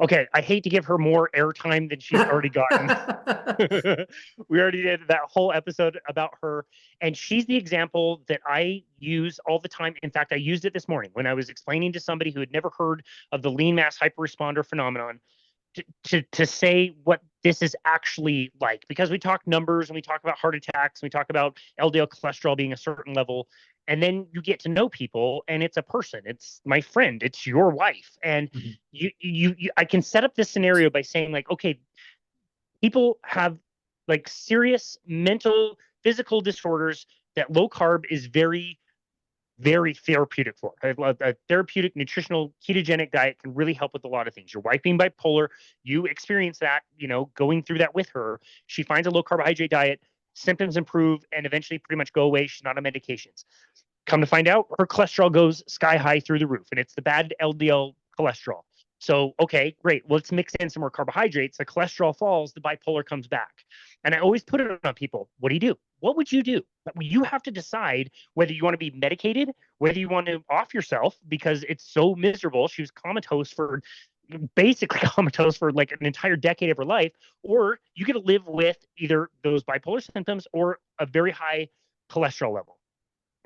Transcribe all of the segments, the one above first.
Okay, I hate to give her more airtime than she's already gotten. We already did that whole episode about her, and she's the example that I use all the time. In fact, I used it this morning when I was explaining to somebody who had never heard of the lean mass hyperresponder phenomenon to say what this is actually like, because we talk numbers and we talk about heart attacks and we talk about LDL cholesterol being a certain level, and then you get to know people and it's a person, it's my friend, it's your wife, and I can set up this scenario by saying like, okay, people have like serious mental, physical disorders that low carb is very therapeutic for. A therapeutic nutritional ketogenic diet can really help with a lot of things. Your wife being bipolar, you experience that, going through that with her. She finds a low carbohydrate diet, symptoms improve, and eventually pretty much go away. She's not on medications. Come to find out, her cholesterol goes sky high through the roof, and it's the bad LDL cholesterol. So, okay, great. Well, let's mix in some more carbohydrates. The cholesterol falls, the bipolar comes back. And I always put it on people. What do you do? What would you do? You have to decide whether you want to be medicated, whether you want to off yourself because it's so miserable. She was basically comatose for like an entire decade of her life, or you get to live with either those bipolar symptoms or a very high cholesterol level.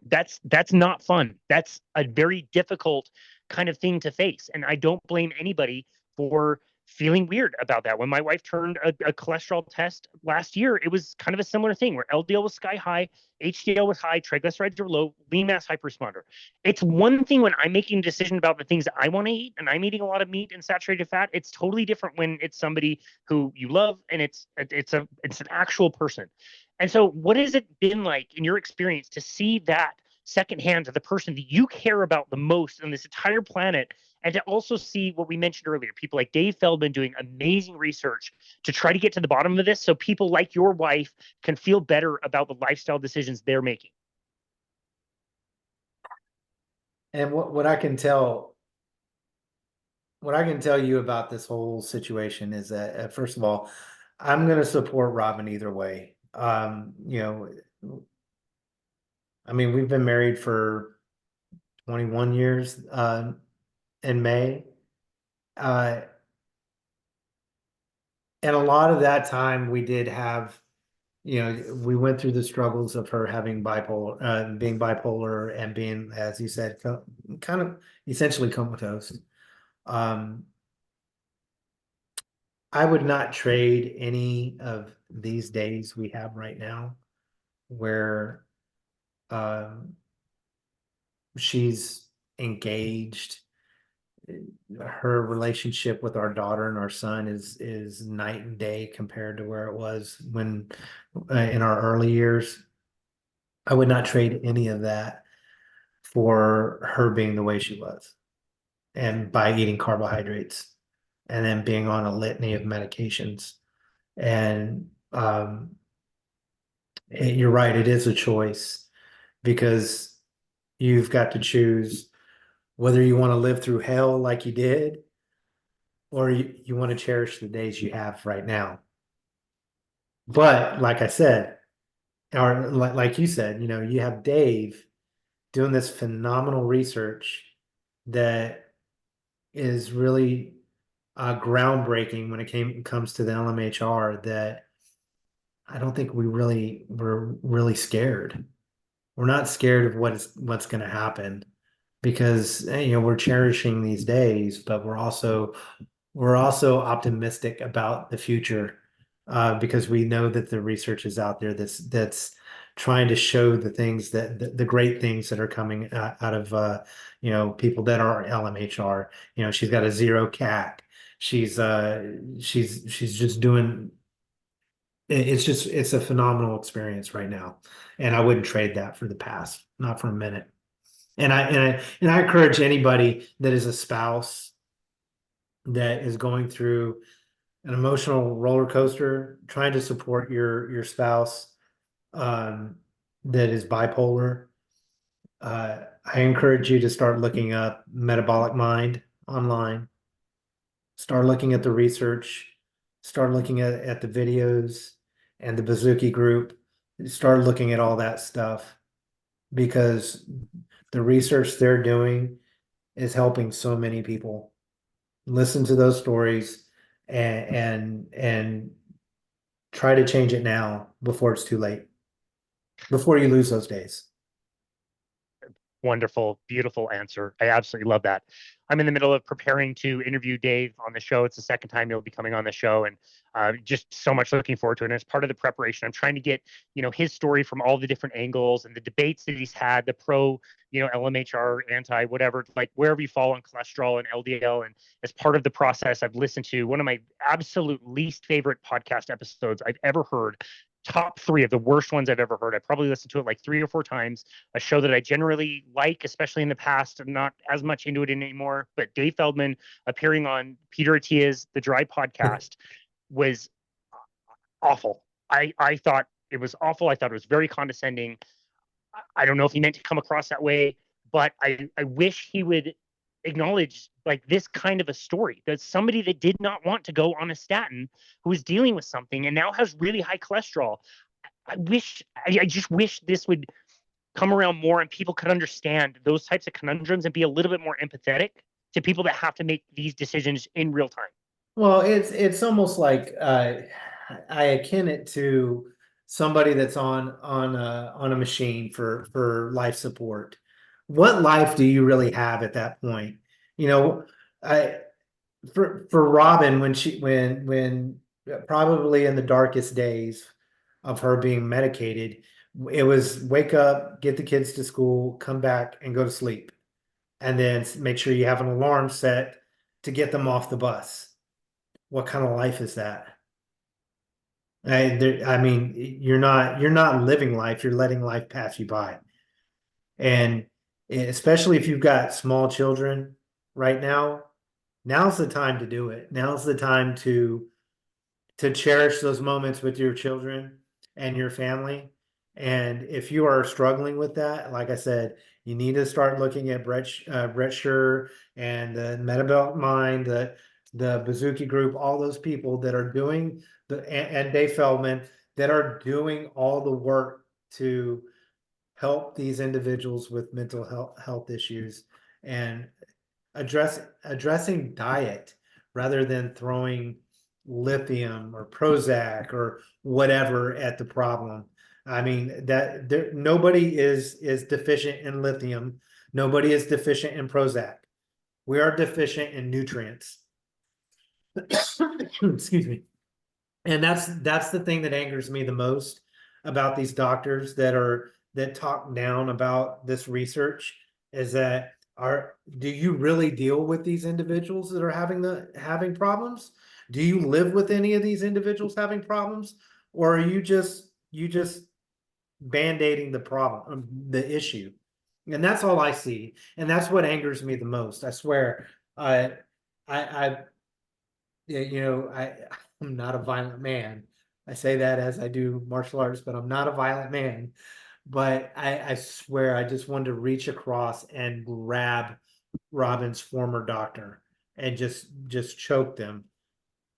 That's not fun. That's a very difficult kind of thing to face, and I don't blame anybody for feeling weird about that. When my wife turned a cholesterol test last year, it was kind of a similar thing where LDL was sky high, HDL was high, triglycerides were low, lean mass hyperresponder. It's one thing when I'm making a decision about the things that I want to eat and I'm eating a lot of meat and saturated fat. It's totally different when it's somebody who you love and it's an actual person. And so, what has it been like in your experience to see that secondhand to the person that you care about the most on this entire planet, and to also see what we mentioned earlier, people like Dave Feldman doing amazing research to try to get to the bottom of this so people like your wife can feel better about the lifestyle decisions they're making? And what I can tell, what I can tell you about this whole situation is that, first of all, I'm going to support Robyn either way. I mean, we've been married for 21 years in May. Uh, and a lot of that time we did have, we went through the struggles of her having being bipolar and being, as you said, kind of essentially comatose. Um, I would not trade any of these days we have right now where um, she's engaged. Her relationship with our daughter and our son is night and day compared to where it was when in our early years. I would not trade any of that for her being the way she was, and by eating carbohydrates and then being on a litany of medications. And you're right, it is a choice because you've got to choose whether you want to live through hell like you did, or you want to cherish the days you have right now. But like I said, or like you said, you have Dave doing this phenomenal research that is really groundbreaking when it comes to the LMHR, that I don't think we're really scared. We're not scared of what's going to happen because we're cherishing these days, but we're also optimistic about the future because we know that the research is out there that's trying to show the things the great things that are coming out of people that are LMHR. She's got a zero CAC. She's just doing. It's a phenomenal experience right now, and I wouldn't trade that for the past, not for a minute. And I encourage anybody that is a spouse that is going through an emotional roller coaster, trying to support your spouse um, that is bipolar. I encourage you to start looking up Metabolic Mind online. Start looking at the research. Start looking at the videos and the Baszucki group. Start looking at all that stuff because the research they're doing is helping so many people. listen to those stories, and try to change it now before it's too late, before you lose those days. Wonderful, beautiful answer. I absolutely love that. I'm in the middle of preparing to interview Dave on the show. It's the second time he'll be coming on the show, and just so much looking forward to it. And as part of the preparation, I'm trying to get his story from all the different angles and the debates that he's had, the pro, LMHR, anti, whatever, like wherever you fall on cholesterol and LDL. And as part of the process, I've listened to one of my absolute least favorite podcast episodes I've ever heard. Top three of the worst ones I've ever heard. I probably listened to it like 3 or 4 times. A show that I generally like, especially in the past. I'm not as much into it anymore. But Dave Feldman appearing on Peter Attia's The Dry Podcast was awful. I thought it was awful. I thought it was very condescending. I don't know if he meant to come across that way, but I wish he would acknowledge like this kind of a story. That somebody that did not want to go on a statin, who is dealing with something and now has really high cholesterol. I just wish this would come around more and people could understand those types of conundrums and be a little bit more empathetic to people that have to make these decisions in real time. Well, it's almost like I akin it to somebody that's on a machine for life support. What life do you really have at that point? You know, I for Robyn, when probably in the darkest days of her being medicated, it was wake up, get the kids to school, come back and go to sleep, and then make sure you have an alarm set to get them off the bus. What kind of life is that? I mean, you're not living life, you're letting life pass you by. And especially if you've got small children right now, now's the time to do it. Now's the time to cherish those moments with your children and your family. And if you are struggling with that, like I said, you need to start looking at Brett Scher and the Metabolic Mind, the Baszucki group, all those people that are doing and Dave Feldman that are doing all the work to help these individuals with mental health issues and addressing diet rather than throwing lithium or Prozac or whatever at the problem. I mean that nobody is deficient in lithium. Nobody is deficient in Prozac. We are deficient in nutrients. Excuse me. And that's the thing that angers me the most about these doctors that talk down about this research is that do you really deal with these individuals that are having problems? Do you live with any of these individuals having problems? Or are you just band-aiding the problem, the issue? And that's all I see. And that's what angers me the most. I swear. I I'm not a violent man. I say that as I do martial arts, but I'm not a violent man. But I swear I just wanted to reach across and grab Robyn's former doctor and just choke them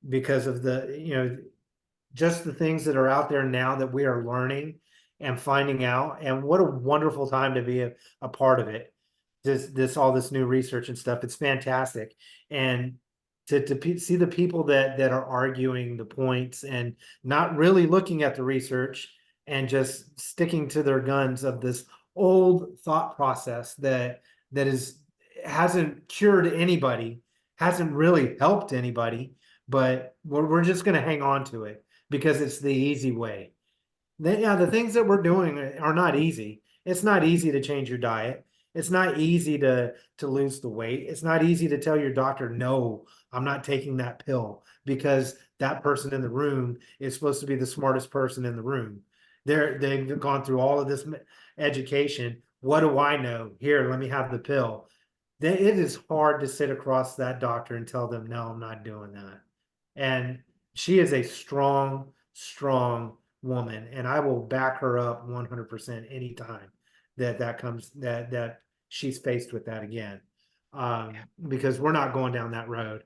because of just the things that are out there now that we are learning and finding out. And what a wonderful time to be a part of it. This all this new research and stuff. It's fantastic. And to see the people that are arguing the points and not really looking at the research and just sticking to their guns of this old thought process that hasn't cured anybody, hasn't really helped anybody, but we're just going to hang on to it because it's the easy way. The things that we're doing are not easy. It's not easy to change your diet. It's not easy to lose the weight. It's not easy to tell your doctor, no, I'm not taking that pill because that person in the room is supposed to be the smartest person in the room. They've gone through all of this education. What do I know? Here, let me have the pill. It is hard to sit across that doctor and tell them, no, I'm not doing that. And she is a strong, strong woman, and I will back her up 100% anytime that she's faced with that again. Because we're not going down that road.